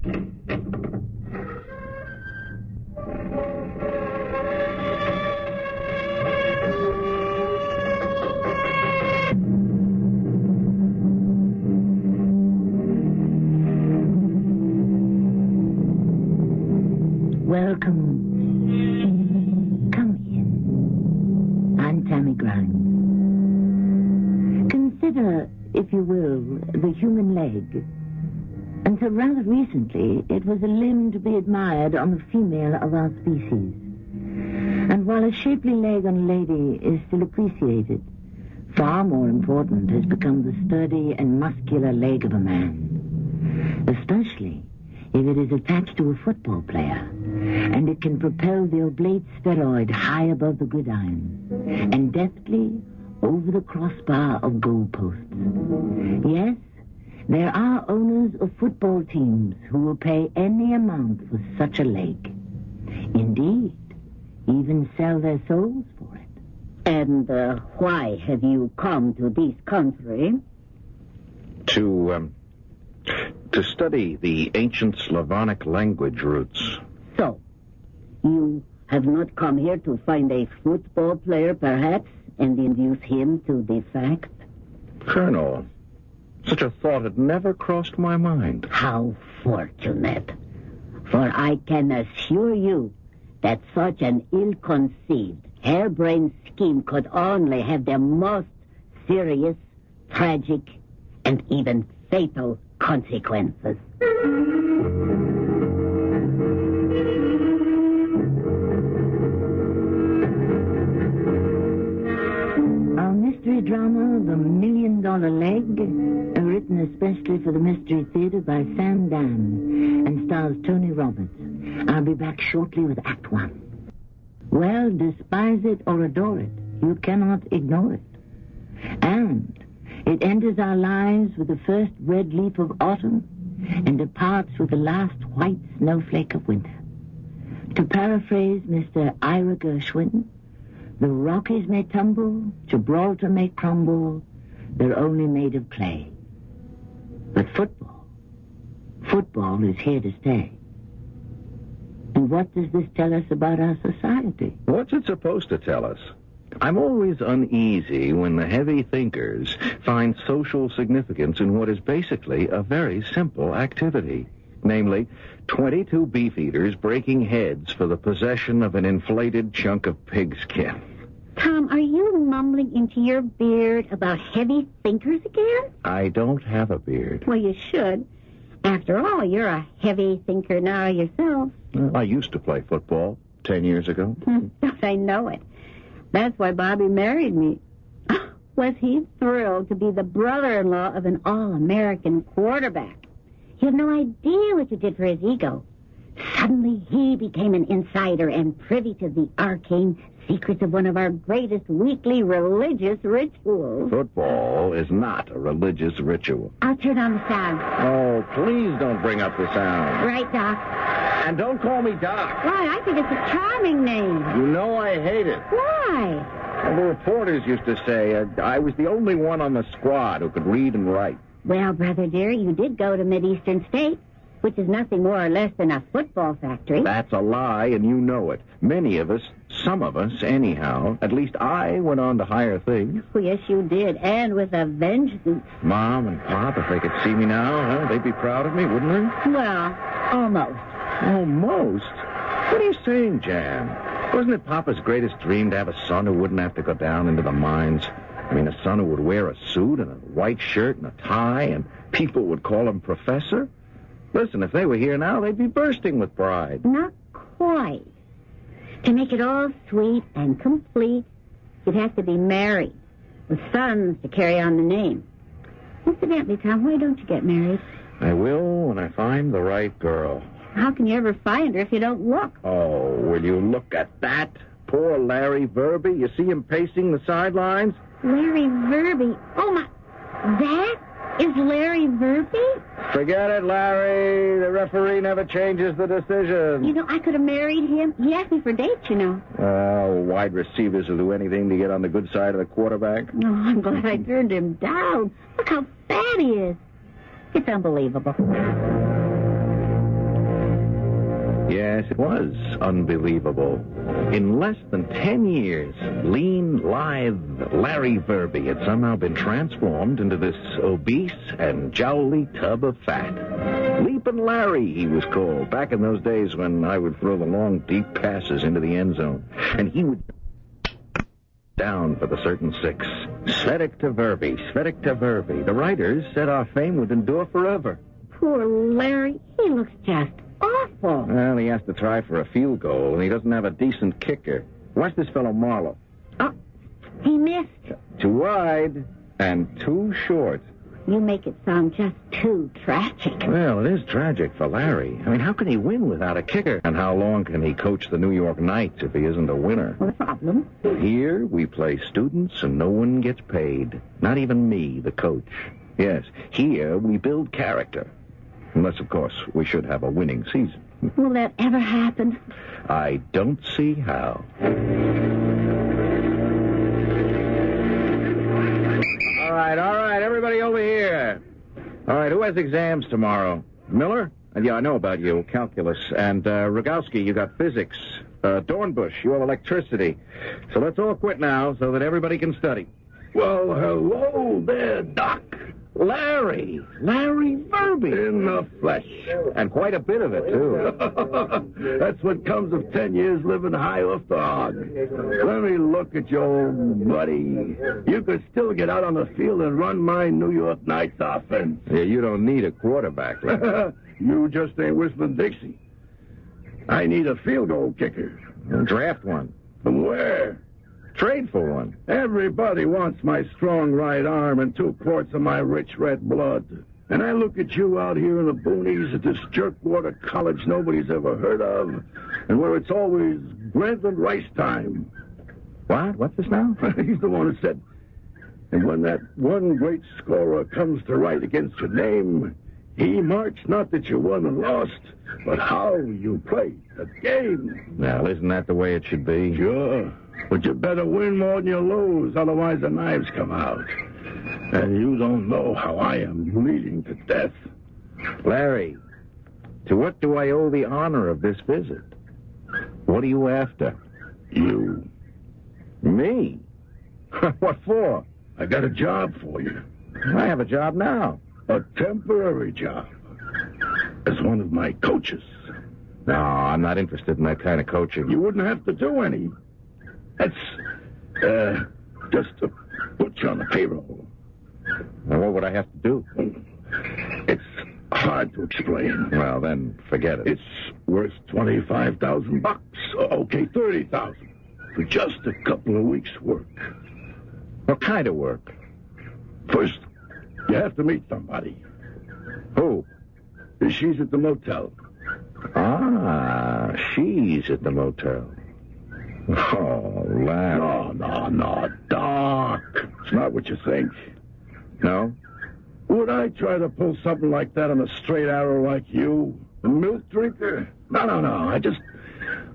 Welcome. Come in. I'm Tammy Grimes. Consider, if you will, the human leg. Until rather recently, it was a limb to be admired on the female of our species. And while a shapely leg on a lady is still appreciated, far more important has become the sturdy and muscular leg of a man. Especially if it is attached to a football player, and it can propel the oblate spheroid high above the gridiron, and deftly over the crossbar of goalposts. Yes, there are owners of football teams who will pay any amount for such a leg. Indeed, even sell their souls for it. And why have you come to this country? To study the ancient Slavonic language roots. So, you have not come here to find a football player, perhaps, and induce him to defect? Colonel, such a thought had never crossed my mind. How fortunate. For I can assure you that such an ill-conceived, harebrained scheme could only have the most serious, tragic, and even fatal consequences. Our mystery drama, The $1 Million Leg, written especially for the Mystery Theater by Sam Dan and stars Tony Roberts. I'll be back shortly with Act 1. Well, despise it or adore it, you cannot ignore it. And it enters our lives with the first red leaf of autumn and departs with the last white snowflake of winter. To paraphrase Mr. Ira Gershwin, the Rockies may tumble, Gibraltar may crumble, they're only made of clay. But football is here to stay. And what does this tell us about our society? What's it supposed to tell us? I'm always uneasy when the heavy thinkers find social significance in what is basically a very simple activity. Namely, 22 beefeaters breaking heads for the possession of an inflated chunk of pigskin. Tom, are you mumbling into your beard about heavy thinkers again? I don't have a beard. Well, you should. After all, you're a heavy thinker now yourself. Well, I used to play football 10 years ago. Don't I know it? That's why Bobby married me. Was he thrilled to be the brother-in-law of an all-American quarterback? You have no idea what you did for his ego. Suddenly he became an insider and privy to the arcane secrets of one of our greatest weekly religious rituals. Football is not a religious ritual. I'll turn on the sound. Oh, please don't bring up the sound. Right, Doc. And don't call me Doc. Why? I think it's a charming name. You know I hate it. Why? Well, the reporters used to say I was the only one on the squad who could read and write. Well, brother dear, you did go to Mideastern State, which is nothing more or less than a football factory. That's a lie, and you know it. Many of us, some of us anyhow, at least I went on to higher things. Oh, yes, you did, and with a vengeance. Mom and Pop, if they could see me now, they'd be proud of me, wouldn't they? Well, almost. Almost? What are you saying, Jan? Wasn't it Papa's greatest dream to have a son who wouldn't have to go down into the mines? I mean, a son who would wear a suit and a white shirt and a tie, and people would call him Professor? Listen, if they were here now, they'd be bursting with pride. Not quite. To make it all sweet and complete, you'd have to be married, with sons to carry on the name. Incidentally, Tom, why don't you get married? I will when I find the right girl. How can you ever find her if you don't look? Oh, will you look at that? Poor Larry Verby. You see him pacing the sidelines? Larry Verby? Oh, my... That is Larry Verby? Forget it, Larry. The referee never changes the decision. You know, I could have married him. He asked me for dates, you know. Well, wide receivers will do anything to get on the good side of the quarterback. Oh, I'm glad I turned him down. Look how fat he is. It's unbelievable. Yes, it was unbelievable. In less than 10 years, lean, lithe Larry Verby had somehow been transformed into this obese and jowly tub of fat. Leapin' Larry, he was called, back in those days when I would throw the long, deep passes into the end zone. And he would down for the certain six. Svedic to Verby, Svedic to Verby. The writers said our fame would endure forever. Poor Larry. He looks just awful. Well, he has to try for a field goal, and he doesn't have a decent kicker. Watch this fellow Marlowe. Oh, he missed. Too wide and too short. You make it sound just too tragic. Well, it is tragic for Larry. I mean, how can he win without a kicker? And how long can he coach the New York Knights if he isn't a winner? No problem. Here, we play students and no one gets paid. Not even me, the coach. Yes, here we build character. Unless, of course, we should have a winning season. Will that ever happen? I don't see how. All right, everybody over here. All right, who has exams tomorrow? Miller? Yeah, I know about you, calculus. And Rogowski, you got physics. Dornbush, you have electricity. So let's all quit now so that everybody can study. Well, hello there, Doc. Larry Verby. In the flesh. And quite a bit of it, too. That's what comes of 10 years living high off the hog. Let me look at you, old buddy. You could still get out on the field and run my New York Knights offense. Yeah, you don't need a quarterback, Larry. You just ain't whistling Dixie. I need a field goal kicker. Draft one. From where? Trade for one. Everybody wants my strong right arm and 2 quarts of my rich red blood. And I look at you out here in the boonies at this jerkwater college nobody's ever heard of, and where it's always bread and rice time. What? What's this now? He's the one who said, and when that one great scorer comes to write against your name, he marks not that you won and lost, but how you played the game. Now, isn't that the way it should be? Sure. But you better win more than you lose, otherwise the knives come out. And you don't know how I am bleeding to death. Larry, to what do I owe the honor of this visit? What are you after? You. Me? What for? I got a job for you. I have a job now. A temporary job. As one of my coaches. No, I'm not interested in that kind of coaching. You wouldn't have to do any. That's, just to put you on the payroll. Well, what would I have to do? It's hard to explain. Well, then, forget it. It's worth $25,000. Okay, $30,000. For just a couple of weeks' work. What kind of work? First, you have to meet somebody. Who? She's at the motel. Ah, she's at the motel. Oh, Larry. No, Doc. It's not what you think. No? Would I try to pull something like that on a straight arrow like you? A milk drinker? No.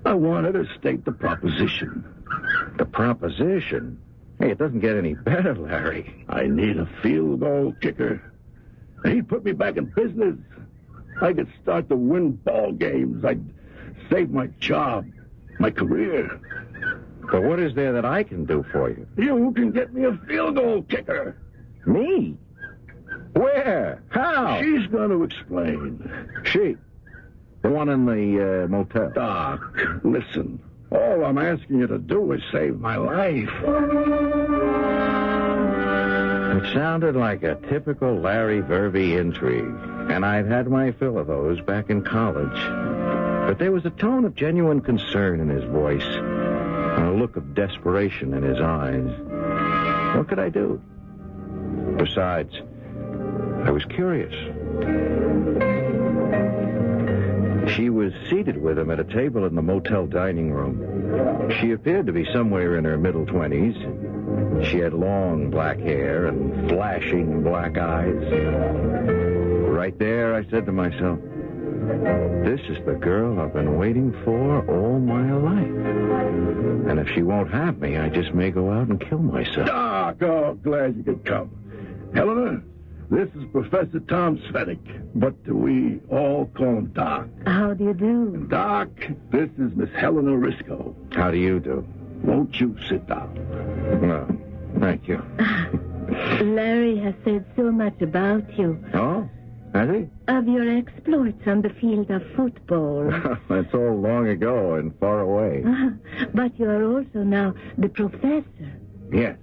I wanted to state the proposition. The proposition? Hey, it doesn't get any better, Larry. I need a field goal kicker. He'd put me back in business. I could start to win ball games. I'd save my job, my career. But what is there that I can do for you? You can get me a field goal kicker. Me? Where? How? She's going to explain. She? The one in the motel? Doc, listen. All I'm asking you to do is save my life. It sounded like a typical Larry Verby intrigue, and I'd had my fill of those back in college. But there was a tone of genuine concern in his voice, and a look of desperation in his eyes. What could I do? Besides, I was curious. She was seated with him at a table in the motel dining room. She appeared to be somewhere in her middle 20s. She had long black hair and flashing black eyes. Right there, I said to myself, this is the girl I've been waiting for all my life. And if she won't have me, I just may go out and kill myself. Doc, glad you could come. Helena, This is Professor Tom Svenik, but we all call him Doc. How do you do? Doc, this is Miss Helena Risco. How do you do? Won't you sit down? No, thank you. Larry has said so much about you. Oh, has he? Of your exploits on the field of football. That's all long ago and far away. But you are also now the professor. Yes,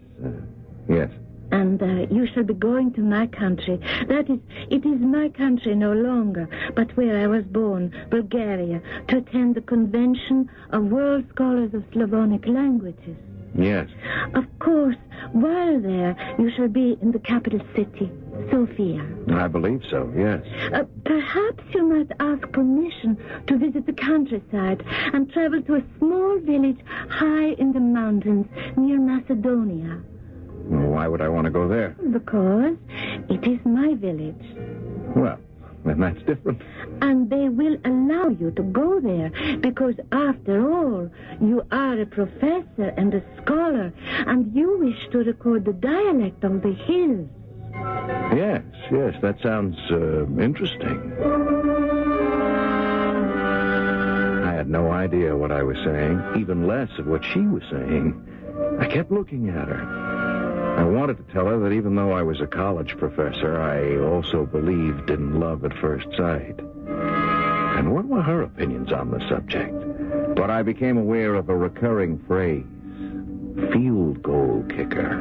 yes. And you shall be going to my country. That is, it is my country no longer, but where I was born, Bulgaria, to attend the Convention of World Scholars of Slavonic Languages. Yes. Of course, while there, you shall be in the capital city, Sofia. I believe so, yes. Perhaps you might ask permission to visit the countryside and travel to a small village high in the mountains near Macedonia. Why would I want to go there? Because it is my village. Well, then that's different. And they will allow you to go there because, after all, you are a professor and a scholar, and you wish to record the dialect of the hills. Yes, that sounds interesting. I had no idea what I was saying, even less of what she was saying. I kept looking at her. I wanted to tell her that even though I was a college professor, I also believed in love at first sight. And what were her opinions on the subject? But I became aware of a recurring phrase, field goal kicker.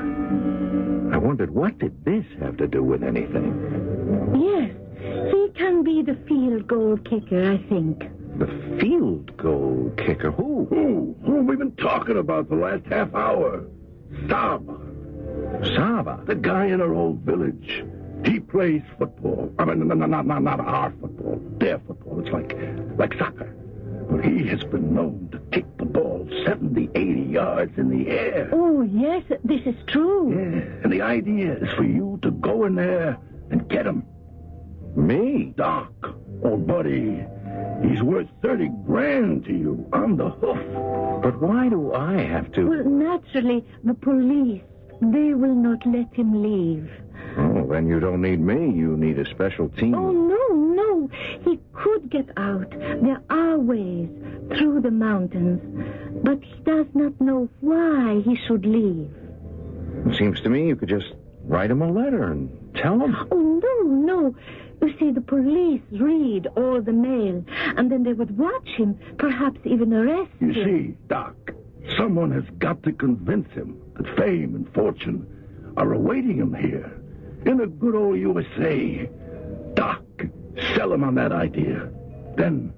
I wondered, what did this have to do with anything? Yes, he can be the field goal kicker, I think. The field goal kicker? Who? Who have we been talking about the last half hour? Saba. Saba? The guy in our old village. He plays football. I mean, not our football. Their football. It's like soccer. But he has been known to kick the ball 70, 80 yards in the air. Oh, yes, this is true. Yeah, and the idea is for you to go in there and get him. Me? Doc, old buddy, he's worth 30 grand to you on the hoof. But why do I have to? Well, naturally, the police, they will not let him leave. Oh, then you don't need me. You need a special team. Oh, no. He could get out. There are ways through the mountains. But he does not know why he should leave. It seems to me you could just write him a letter and tell him. Oh, no. You see, the police read all the mail, and then they would watch him, perhaps even arrest him. You see, Doc, someone has got to convince him that fame and fortune are awaiting him here, in the good old USA. Doc, sell him on that idea. Then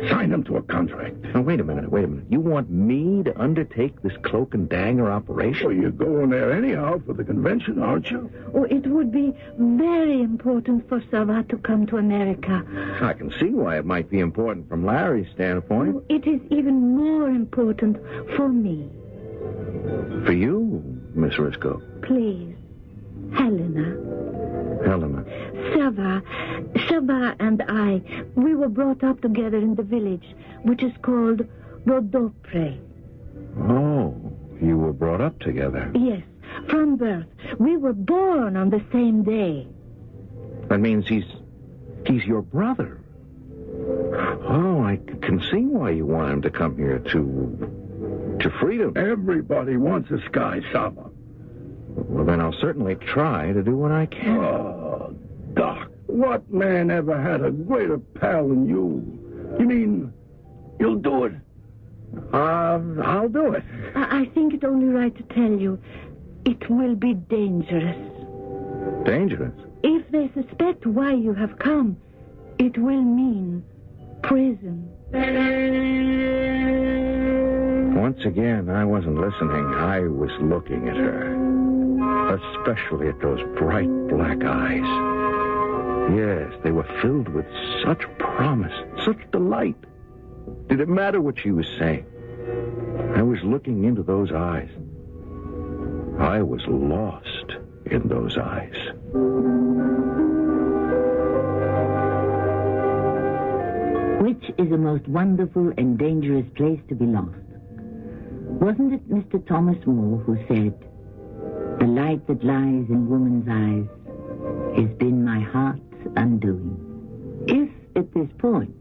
sign him to a contract. Now, wait a minute. You want me to undertake this cloak and dagger operation? Well, you're going there anyhow for the convention, aren't you? Oh, it would be very important for Sava to come to America. I can see why it might be important from Larry's standpoint. Oh, it is even more important for me. For you, Miss Risco. Please, Helena. Sava and I, we were brought up together in the village, which is called Rodopre. Oh, you were brought up together. Yes, from birth. We were born on the same day. That means he's your brother. Oh, I can see why you want him to come here to freedom. Everybody wants this guy, Saba. Well, then I'll certainly try to do what I can. Oh, Doc, what man ever had a greater pal than you? You mean you'll do it? I'll do it. I think it's only right to tell you, it will be dangerous. Dangerous? If they suspect why you have come, it will mean prison. Once again, I wasn't listening. I was looking at her. Especially at those bright black eyes. Yes, they were filled with such promise, such delight. Did it matter what she was saying? I was looking into those eyes. I was lost in those eyes. Which is a most wonderful and dangerous place to be lost? Wasn't it Mr. Thomas More who said, "The light that lies in woman's eyes has been my heart's undoing. If, at this point,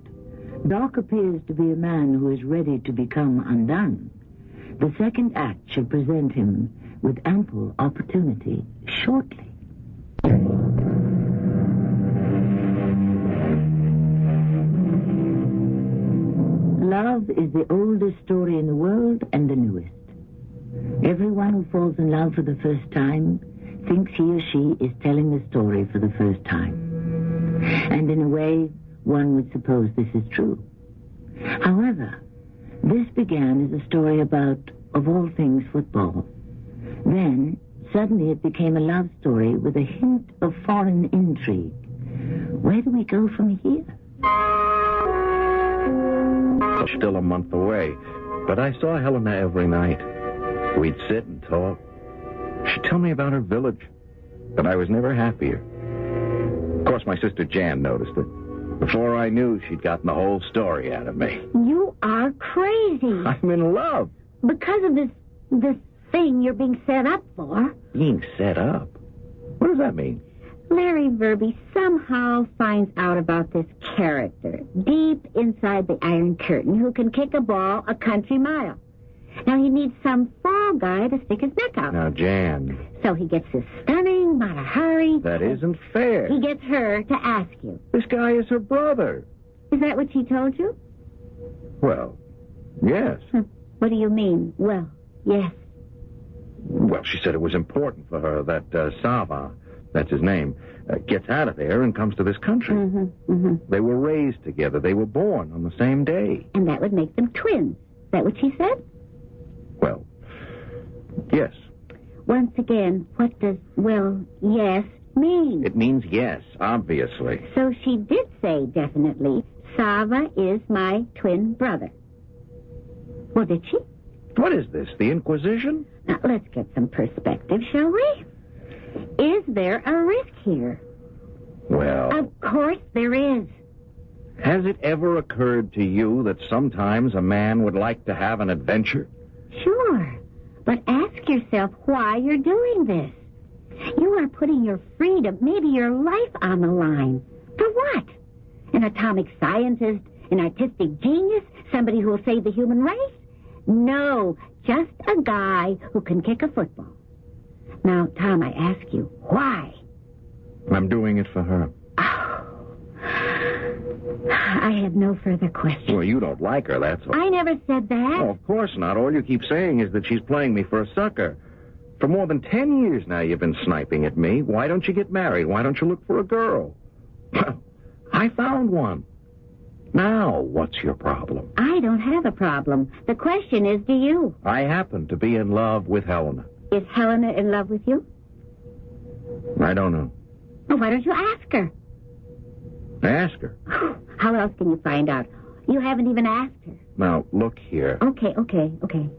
Doc appears to be a man who is ready to become undone, the second act should present him with ample opportunity shortly. Love is the oldest story in the world and the newest. Everyone who falls in love for the first time thinks he or she is telling the story for the first time. And in a way, one would suppose this is true. However, this began as a story about, of all things, football. Then, suddenly it became a love story with a hint of foreign intrigue. Where do we go from here? Still a month away, but I saw Helena every night. We'd sit and talk. She'd tell me about her village, but I was never happier. Of course, my sister Jan noticed it. Before I knew, she'd gotten the whole story out of me. You are crazy. I'm in love. Because of this thing you're being set up for. Being set up? What does that mean? Larry Verby somehow finds out about this character deep inside the Iron Curtain who can kick a ball a country mile. Now he needs some fall guy to stick his neck out. Now, Jan. So he gets this stunning Mata Hari. That isn't fair. He gets her to ask you. This guy is her brother. Is that what she told you? Well, yes. What do you mean? Well, yes. Well, she said it was important for her that Sava, that's his name, gets out of there and comes to this country. They were raised together. They were born on the same day. And that would make them twins. Is that what she said? Well, yes. Once again, what does, well, yes mean? It means yes, obviously. So she did say definitely, Sava is my twin brother. Well, did she? What is this, the Inquisition? Now, let's get some perspective, shall we? Is there a risk here? Well... Of course there is. Has it ever occurred to you that sometimes a man would like to have an adventure? Sure. But ask yourself why you're doing this. You are putting your freedom, maybe your life on the line. For what? An atomic scientist? An artistic genius? Somebody who will save the human race? No, just a guy who can kick a football. Now, Tom, I ask you, why? I'm doing it for her. I have no further questions. Well, you don't like her, that's all. I never said that. Oh, of course not. All you keep saying is that she's playing me for a sucker. For more than 10 years now you've been sniping at me. Why don't you get married? Why don't you look for a girl? Well, I found one. Now, what's your problem? I don't have a problem. The question is, do you? I happen to be in love with Helena. Is Helena in love with you? I don't know. Well, why don't you ask her? Ask her. How else can you find out? You haven't even asked her. Now, look here. Okay.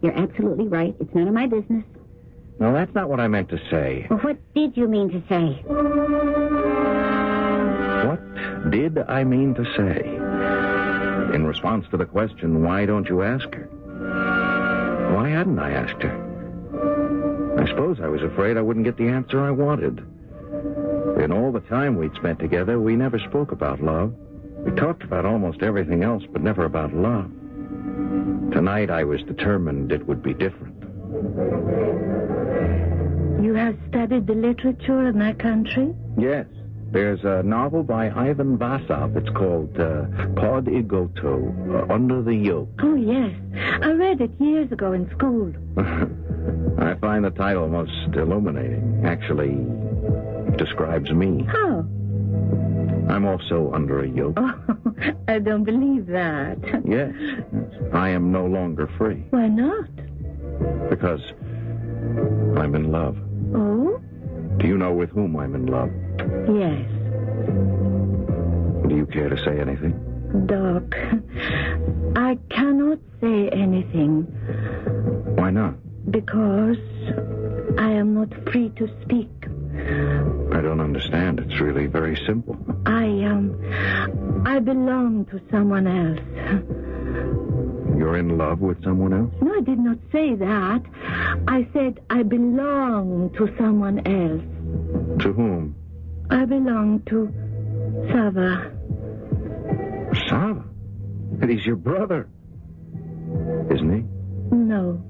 You're absolutely right. It's none of my business. No, that's not what I meant to say. Well, what did you mean to say? What did I mean to say? In response to the question, why don't you ask her? Why hadn't I asked her? I suppose I was afraid I wouldn't get the answer I wanted. In all the time we'd spent together, we never spoke about love. We talked about almost everything else, but never about love. Tonight I was determined it would be different. You have studied the literature of my country? Yes. There's a novel by Ivan Vasov. It's called Pod Igoto, Under the Yoke. Oh, yes. I read it years ago in school. I find the title most illuminating. Actually, it describes me. How? I'm also under a yoke. Oh, I don't believe that. Yes. I am no longer free. Why not? Because I'm in love. Oh? Do you know with whom I'm in love? Yes. Do you care to say anything? Doc, I cannot say anything. Why not? Because I am not free to speak. I don't understand. It's really very simple. I belong to someone else. You're in love with someone else? No, I did not say that. I said I belong to someone else. To whom? I belong to Sava. Sava? And he's your brother, isn't he? No.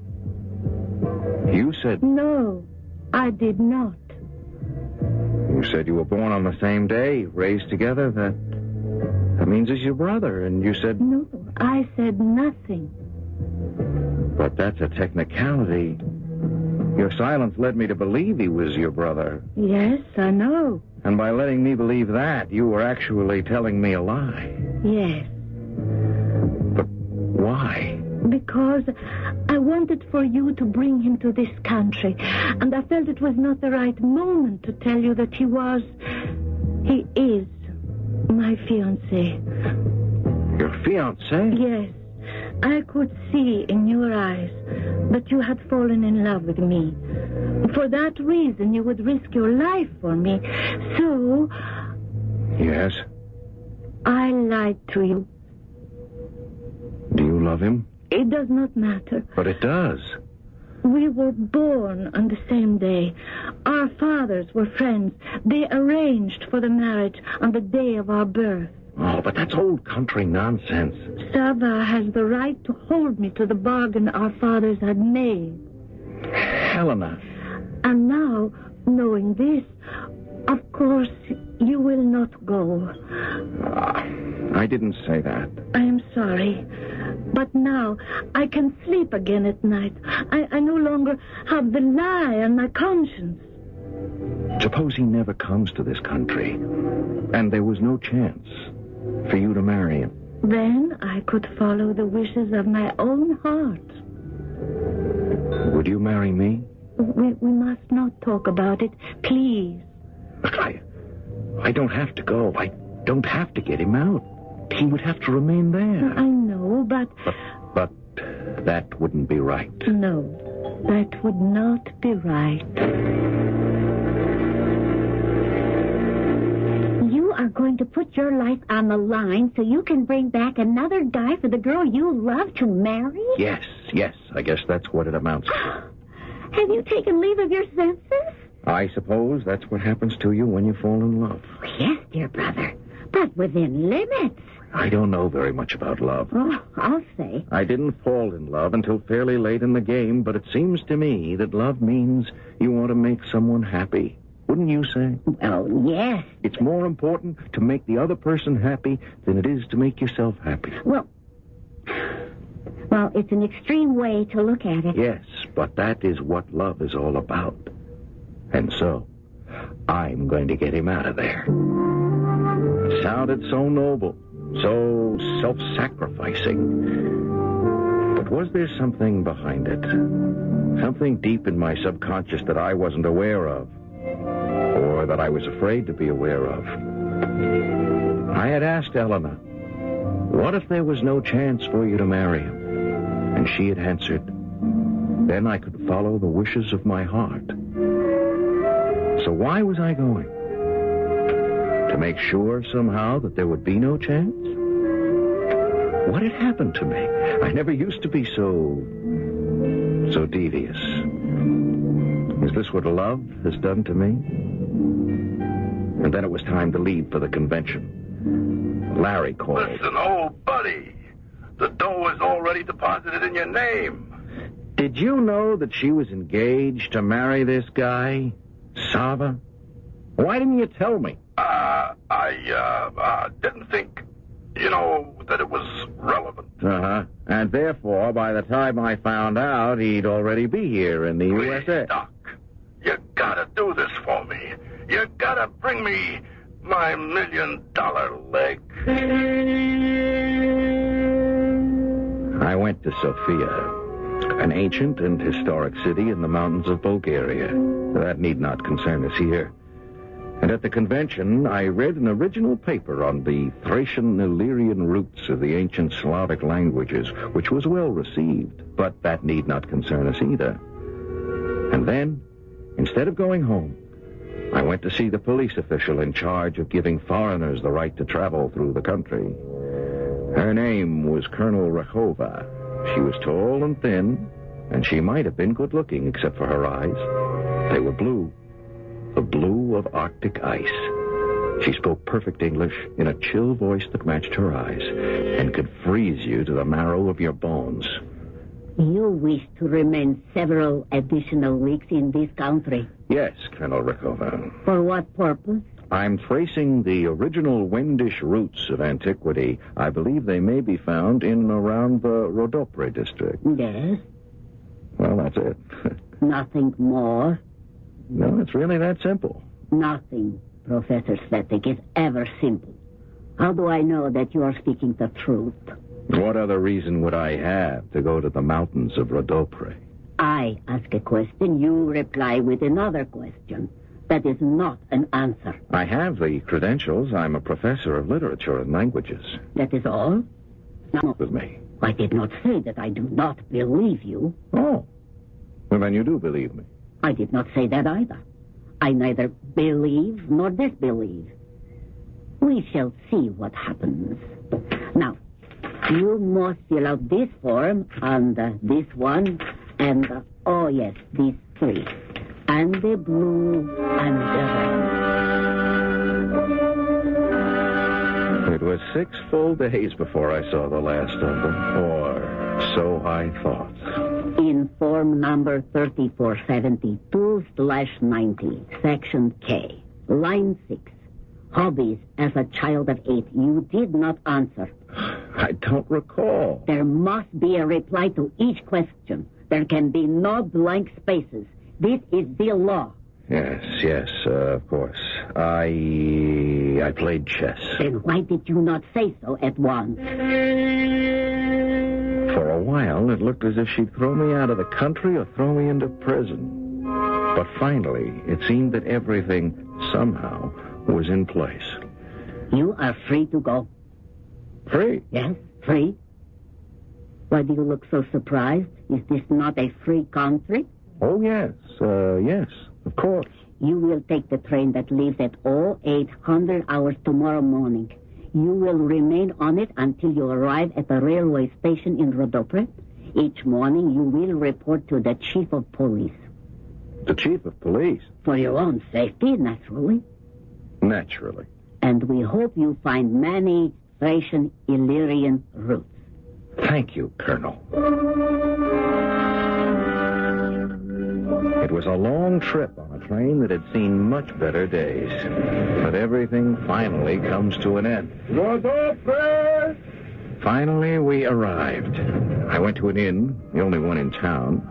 You said... No, I did not. You said you were born on the same day, raised together. That means he's your brother, and you said... No, I said nothing. But that's a technicality. Your silence led me to believe he was your brother. Yes, I know. And by letting me believe that, you were actually telling me a lie. Yes. But why? Because I wanted for you to bring him to this country, and I felt it was not the right moment to tell you that he is my fiancé. Your fiancé? Yes. I could see in your eyes that you had fallen in love with me. For that reason, you would risk your life for me. So... Yes? I lied to you. Do you love him? It does not matter. But it does. We were born on the same day. Our fathers were friends. They arranged for the marriage on the day of our birth. Oh, but that's old country nonsense. Sava has the right to hold me to the bargain our fathers had made. Helena. And now, knowing this, of course, you will not go. I didn't say that. I am sorry. But now I can sleep again at night. I no longer have the lie on my conscience. Suppose he never comes to this country, and there was no chance for you to marry him. Then I could follow the wishes of my own heart. Would you marry me? We must not talk about it, please. Look, I don't have to go. I don't have to get him out. He would have to remain there. I know, but... But that wouldn't be right. No, that would not be right. You are going to put your life on the line so you can bring back another guy for the girl you love to marry? Yes. I guess that's what it amounts to. Have you taken leave of your senses? I suppose that's what happens to you when you fall in love. Yes, dear brother, but within limits. I don't know very much about love. Oh, I'll say. I didn't fall in love until fairly late in the game, but it seems to me that love means you want to make someone happy. Wouldn't you say? Well, yes. It's more important to make the other person happy than it is to make yourself happy. Well, it's an extreme way to look at it. Yes, but that is what love is all about. And so, I'm going to get him out of there. It sounded so noble, so self-sacrificing. But was there something behind it? Something deep in my subconscious that I wasn't aware of? Or that I was afraid to be aware of? I had asked Elena, what if there was no chance for you to marry him? And she had answered, then I could follow the wishes of my heart. So why was I going? To make sure somehow that there would be no chance? What had happened to me? I never used to be so devious. Is this what love has done to me? And then it was time to leave for the convention. Larry called. Listen, old buddy. The dough is already deposited in your name. Did you know that she was engaged to marry this guy, Sava? Why didn't you tell me? I didn't think, that it was relevant. Uh-huh. And therefore, by the time I found out, he'd already be here in the USA. Doc, you gotta do this for me. You gotta bring me my $1 million leg. I went to Sofia, an ancient and historic city in the mountains of Bulgaria. That need not concern us here. And at the convention, I read an original paper on the Thracian-Illyrian roots of the ancient Slavic languages, which was well received, but that need not concern us either. And then, instead of going home, I went to see the police official in charge of giving foreigners the right to travel through the country. Her name was Colonel Rakhova. She was tall and thin, and she might have been good-looking except for her eyes. They were blue. The blue of Arctic ice. She spoke perfect English in a chill voice that matched her eyes and could freeze you to the marrow of your bones. You wish to remain several additional weeks in this country? Yes, Colonel Rickover. For what purpose? I'm tracing the original Wendish roots of antiquity. I believe they may be found in and around the Rodopre district. Yes. Well, that's it. Nothing more? No, it's really that simple. Nothing, Professor Svetic, is ever simple. How do I know that you are speaking the truth? What other reason would I have to go to the mountains of Rodopre? I ask a question, you reply with another question. That is not an answer. I have the credentials. I'm a professor of literature and languages. That is all? No. With me. I did not say that I do not believe you. Oh. Well, then you do believe me. I did not say that either. I neither believe nor disbelieve. We shall see what happens. Now, you must fill out this form and this one and, oh yes, these three. And the blue and the red. It was 6 full days before I saw the last of them, or so I thought. In form number 3472/90, section K, line 6. Hobbies as a child of 8. You did not answer. I don't recall. There must be a reply to each question. There can be no blank spaces. This is the law. Yes, of course. I played chess. Then why did you not say so at once? For a while, it looked as if she'd throw me out of the country or throw me into prison. But finally, it seemed that everything, somehow, was in place. You are free to go. Free? Yes, free. Why do you look so surprised? Is this not a free country? Oh, yes, of course. You will take the train that leaves at 0800 hours tomorrow morning. You will remain on it until you arrive at the railway station in Rodopre. Each morning you will report to the chief of police. The chief of police? For your own safety, naturally. Naturally. And we hope you find many Thracian Illyrian roots. Thank you, Colonel. It was a long trip on a train that had seen much better days. But everything finally comes to an end. Rodopre! Finally, we arrived. I went to an inn, the only one in town.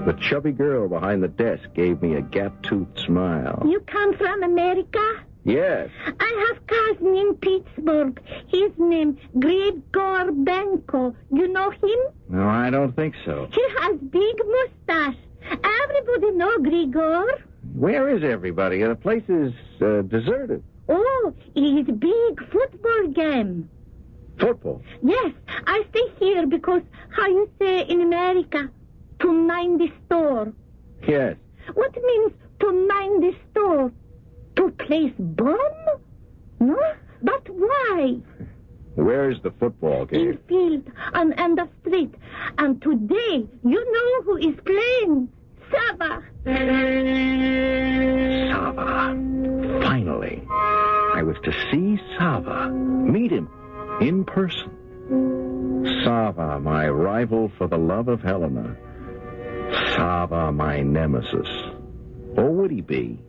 The chubby girl behind the desk gave me a gap-toothed smile. You come from America? Yes. I have cousin in Pittsburgh. His name, Grigor Benko. You know him? No, I don't think so. He has big mustache. Everybody know Grigor. Where is everybody? The place is deserted. Oh, it's big football game. Football? Yes, I stay here because, how you say in America, to mind the store. Yes. What means to mind the store? To place bomb? No? But why? Where's the football game? In field and the street. And today, you know who is playing? Saba. Saba. Finally. I was to see Saba. Meet him in person. Saba, my rival for the love of Helena. Saba, my nemesis. Or would he be?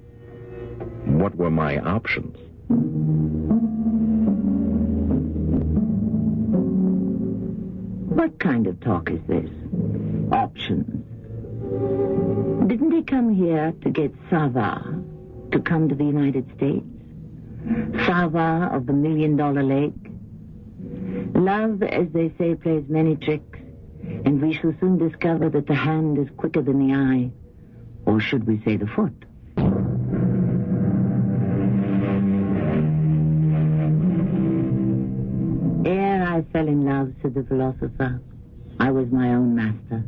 What were my options? What kind of talk is this? Options. Didn't he come here to get Sava to come to the United States? Sava of the $1 Million Lake? Love, as they say, plays many tricks, and we shall soon discover that the hand is quicker than the eye. Or should we say the foot? Ere I fell in love, said the philosopher, I was my own master.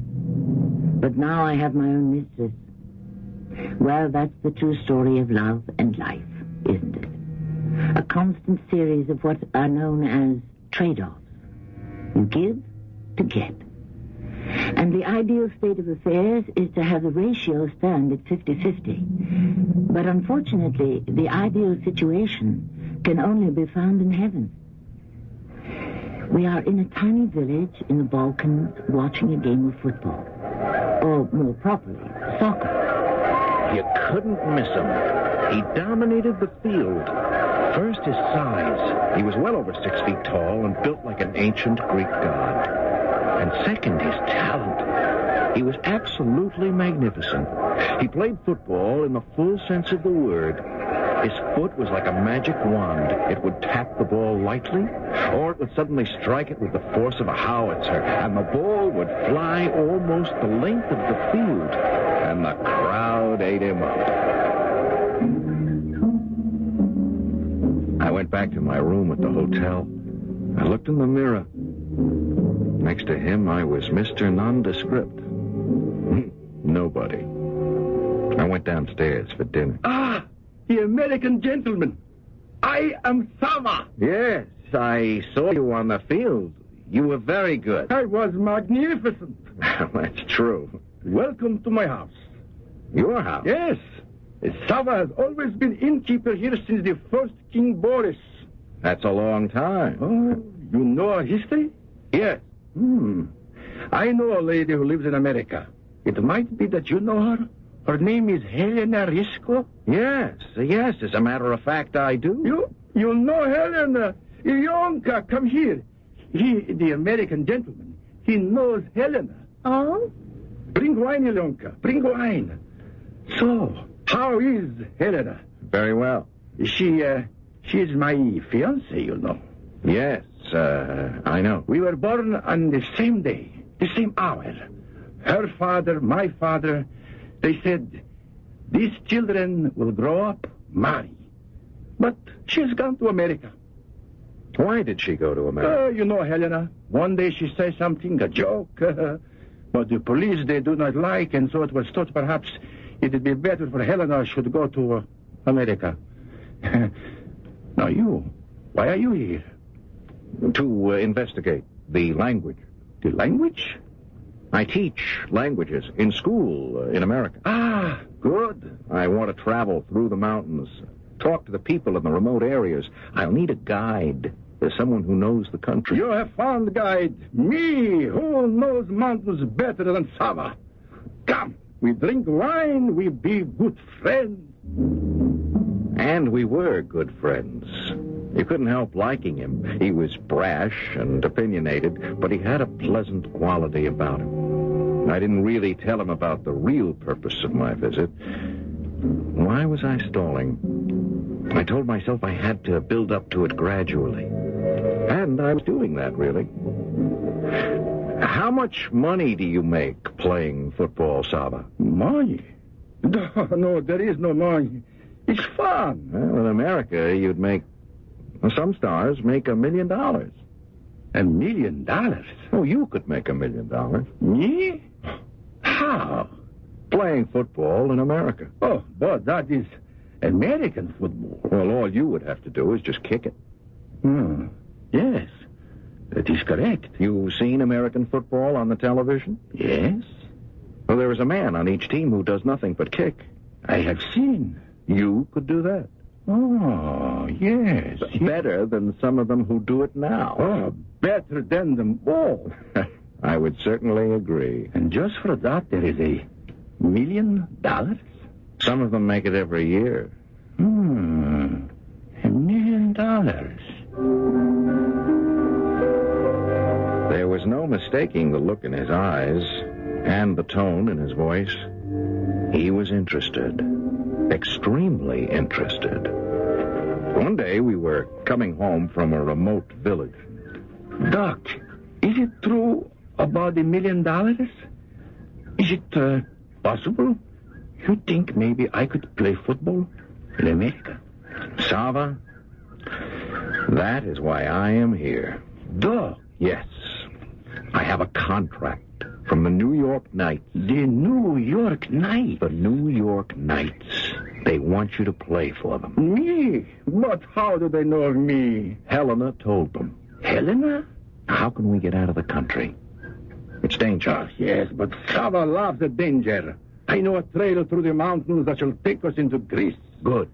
But now I have my own mistress. Well, that's the true story of love and life, isn't it? A constant series of what are known as trade-offs. You give to get. And the ideal state of affairs is to have the ratio stand at 50-50. But unfortunately, the ideal situation can only be found in heaven. We are in a tiny village in the Balkans watching a game of football. Or, more properly, soccer. You couldn't miss him. He dominated the field. First, his size. He was well over 6 feet tall and built like an ancient Greek god. And second, his talent. He was absolutely magnificent. He played football in the full sense of the word. His foot was like a magic wand. It would tap the ball lightly, or it would suddenly strike it with the force of a howitzer, and the ball would fly almost the length of the field, and the crowd ate him up. I went back to my room at the hotel. I looked in the mirror. Next to him, I was Mr. Nondescript. Nobody. I went downstairs for dinner. Ah! The American gentleman. I am Sava. Yes, I saw you on the field. You were very good. I was magnificent. That's true. Welcome to my house. Your house? Yes. Sava has always been innkeeper here since the first King Boris. That's a long time. Oh, you know our history? Yes. I know a lady who lives in America. It might be that you know her. Her name is Helena Risco? Yes. As a matter of fact, I do. You know Helena. Ilonka, come here. He, the American gentleman, he knows Helena. Oh? Bring wine, Ilonka. Bring wine. So, how is Helena? Very well. She's my fiancée, you know. Yes, I know. We were born on the same day, the same hour. Her father, my father... They said, these children will grow up, marry. But she's gone to America. Why did she go to America? You know, Helena. One day she says something, a joke. But the police, they do not like, and so it was thought perhaps it would be better for Helena should go to America. Now why are you here? To investigate the language. The language? I teach languages in school in America. Ah, good. I want to travel through the mountains, talk to the people in the remote areas. I'll need a guide. There's someone who knows the country. You have found a guide. Me, who knows mountains better than Sava. Come, we drink wine, we be good friends. And we were good friends. You couldn't help liking him. He was brash and opinionated, but he had a pleasant quality about him. I didn't really tell him about the real purpose of my visit. Why was I stalling? I told myself I had to build up to it gradually. And I was doing that, really. How much money do you make playing football, Sava? Money? No, there is no money. It's fun. Well, in America, you'd make... Some stars make $1 million. $1 million? Oh, you could make $1 million. Me? How? Playing football in America. Oh, but that is American football. Well, all you would have to do is just kick it. Yes, that is correct. You've seen American football on the television? Yes. Well, there is a man on each team who does nothing but kick. I have seen. You could do that. Oh, yes. Better than some of them who do it now. Oh, better than them all. I would certainly agree. And just for that, there is $1 million? Some of them make it every year. $1 million. There was no mistaking the look in his eyes and the tone in his voice. He was interested. Extremely interested. One day we were coming home from a remote village. Doc, is it true about $1 million? Is it possible? You think maybe I could play football in America? Sava, that is why I am here. Doc? Yes. I have a contract from the New York Knights. The New York Knights? The New York Knights. They want you to play for them. Me? But how do they know of me? Helena told them. Helena? How can we get out of the country? It's dangerous. Yes, but Sava loves the danger. I know a trail through the mountains that shall take us into Greece. Good.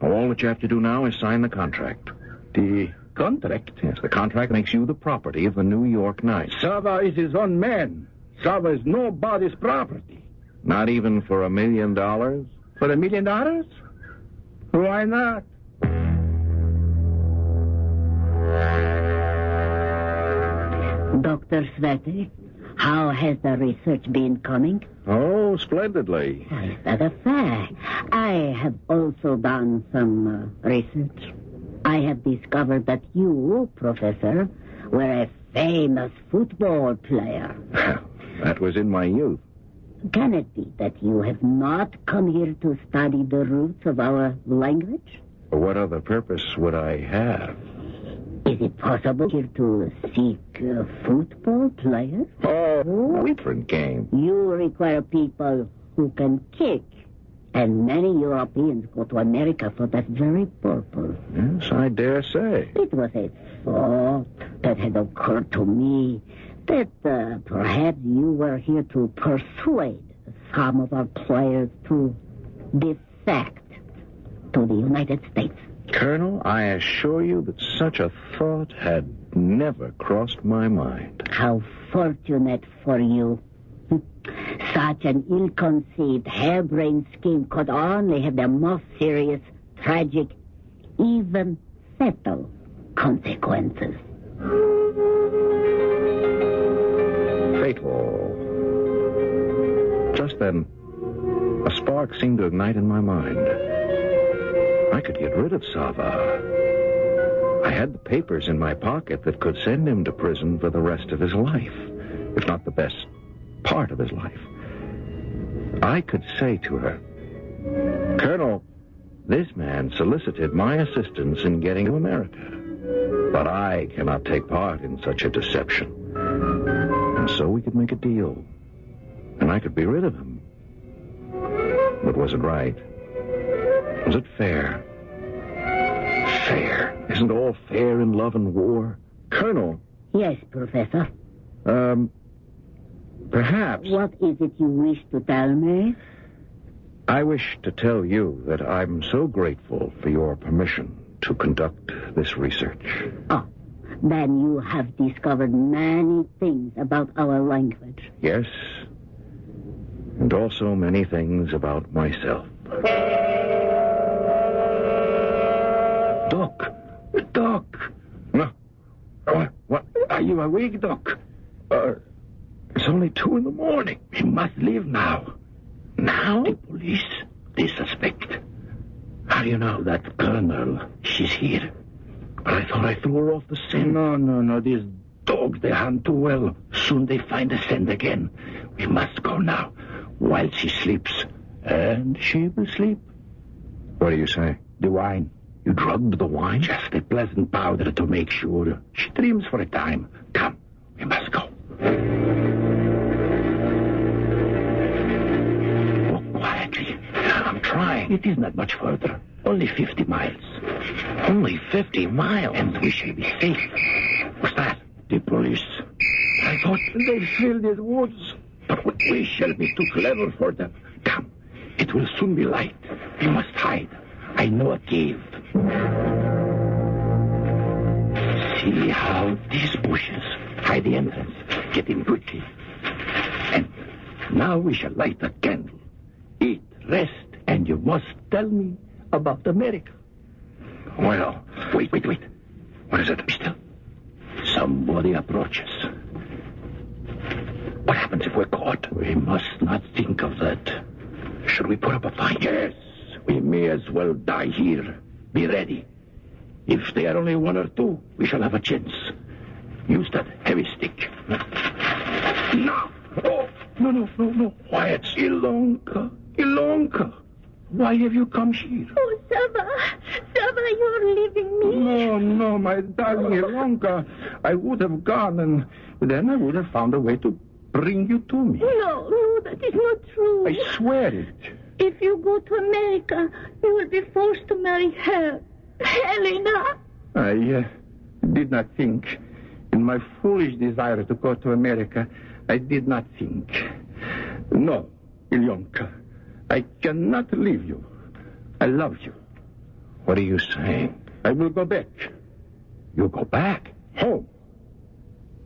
All that you have to do now is sign the contract. The contract? Yes, the contract makes you the property of the New York Knights. Sava is his own man. Sava is nobody's property. Not even for $1 million? For $1 million? Why not? Dr. Sveti, how has the research been coming? Oh, splendidly. Is that a fact? I have also done some research. I have discovered that you, Professor, were a famous football player. That was in my youth. Can it be that you have not come here to study the roots of our language? What other purpose would I have? Is it possible here to seek football players? Oh, different game. You require people who can kick. And many Europeans go to America for that very purpose. Yes, I dare say. It was a thought that had occurred to me that perhaps you were here to persuade some of our players to defect to the United States. Colonel, I assure you that such a thought had never crossed my mind. How fortunate for you. Such an ill-conceived, harebrained scheme could only have the most serious, tragic, even fatal consequences. Fatal. Just then, a spark seemed to ignite in my mind. I could get rid of Sava. I had the papers in my pocket that could send him to prison for the rest of his life, if not the best part of his life. I could say to her, Colonel, this man solicited my assistance in getting to America, but I cannot take part in such a deception. And so we could make a deal, and I could be rid of him. But was it right? Was it fair? Fair? Isn't all fair in love and war? Colonel? Yes, Professor. Perhaps. What is it you wish to tell me? I wish to tell you that I'm so grateful for your permission to conduct this research. Oh, then you have discovered many things about our language. Yes, and also many things about myself. Doc. No. What? Are you awake, Doc? It's only 2 a.m. We must leave now. Now? The police, they suspect. How do you know? That colonel, she's here. But I thought I threw her off the scent. No. These dogs, they hunt too well. Soon they find the scent again. We must go now, while she sleeps. And she will sleep. What do you say? The wine. You drugged the wine? Just a pleasant powder to make sure. She dreams for a time. Come, we must go. Walk quietly. I'm trying. It is not much further. Only 50 miles. Only 50 miles? And we shall be safe. What's that? The police. I thought they'd fill these woods. But we shall be too clever for them. Come, it will soon be light. We must hide. I know a cave. See how these bushes hide the entrance. Get in quickly. And now we shall light a candle. Eat, rest, and you must tell me about America. Well, Wait. what is it? Be still. Somebody approaches. What happens if we're caught? We must not think of that. Should we put up a fight? Yes, we may as well die here. Be ready. If they are only 1 or 2, we shall have a chance. Use that heavy stick. No. Oh, no. Quiet. Ilonka. Why have you come here? Oh, Sava, you're leaving me. No, my darling Ilonka. I would have gone, and then I would have found a way to bring you to me. No, that is not true. I swear it. If you go to America, you will be forced to marry her. Helena. I did not think. In my foolish desire to go to America, I did not think. No, Ilonka, I cannot leave you. I love you. What are you saying? I will go back. You'll go back? Home.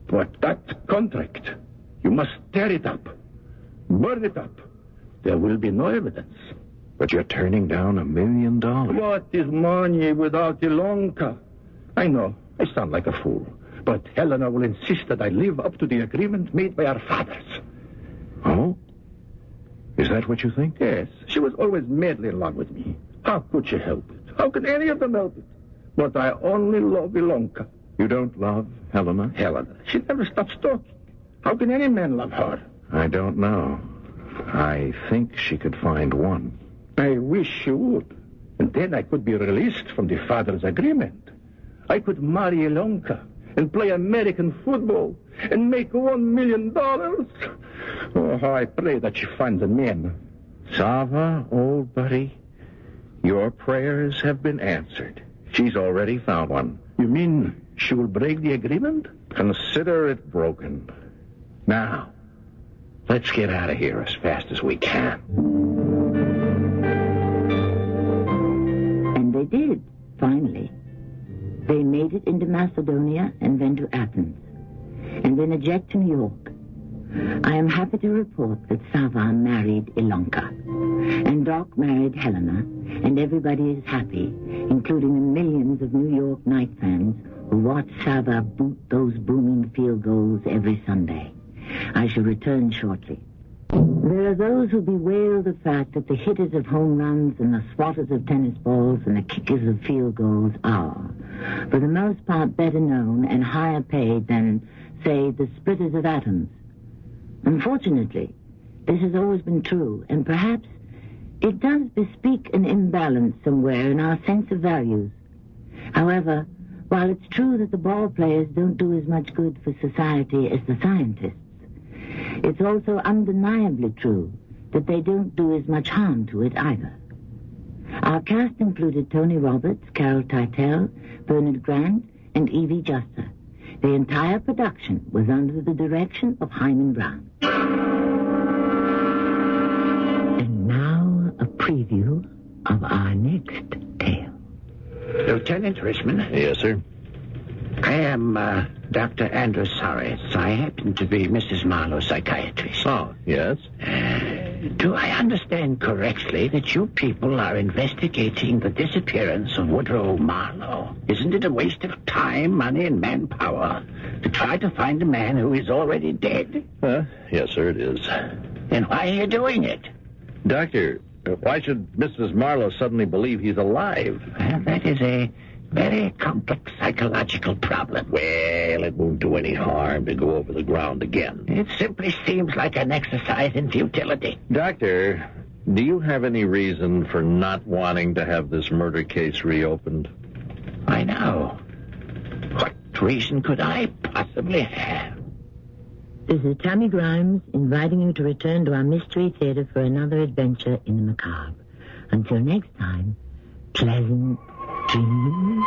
But that contract, you must tear it up. Burn it up. There will be no evidence. But you're turning down $1 million. What is money without Ilonka? I know, I sound like a fool. But Helena will insist that I live up to the agreement made by our fathers. Oh? Is that what you think? Yes, she was always madly in love with me. How could she help it? How could any of them help it? But I only love Ilonka. You don't love Helena? Helena, she never stops talking. How can any man love her? I don't know. I think she could find one. I wish she would. And then I could be released from the father's agreement. I could marry Ilonka and play American football and make $1 million. Oh, how I pray that she finds a man. Sava, old buddy, your prayers have been answered. She's already found one. You mean she will break the agreement? Consider it broken. Now, let's get out of here as fast as we can. And they did, finally. They made it into Macedonia and then to Athens, and then a jet to New York. I am happy to report that Sava married Ilonka, and Doc married Helena, and everybody is happy, including the millions of New York night fans who watch Sava boot those booming field goals every Sunday. I shall return shortly. There are those who bewail the fact that the hitters of home runs and the swatters of tennis balls and the kickers of field goals are, for the most part, better known and higher paid than, say, the splitters of atoms. Unfortunately, this has always been true, and perhaps it does bespeak an imbalance somewhere in our sense of values. However, while it's true that the ball players don't do as much good for society as the scientists, it's also undeniably true that they don't do as much harm to it either. Our cast included Tony Roberts, Carol Teitel, Bernard Grant, and Evie Juster. The entire production was under the direction of Himan Brown. And now a preview of our next tale. Lieutenant Richmond? Yes, sir? I am Dr. Andrew Soris. I happen to be Mrs. Marlowe's psychiatrist. Oh, yes? Do I understand correctly that you people are investigating the disappearance of Woodrow Marlowe? Isn't it a waste of time, money, and manpower to try to find a man who is already dead? Yes, sir, it is. Then why are you doing it? Doctor, why should Mrs. Marlowe suddenly believe he's alive? Well, that is a very complex psychological problem. Well, it won't do any harm to go over the ground again. It simply seems like an exercise in futility. Doctor, do you have any reason for not wanting to have this murder case reopened? I know. What reason could I possibly have? This is Tammy Grimes inviting you to return to our Mystery Theater for another adventure in the macabre. Until next time, pleasant dreams.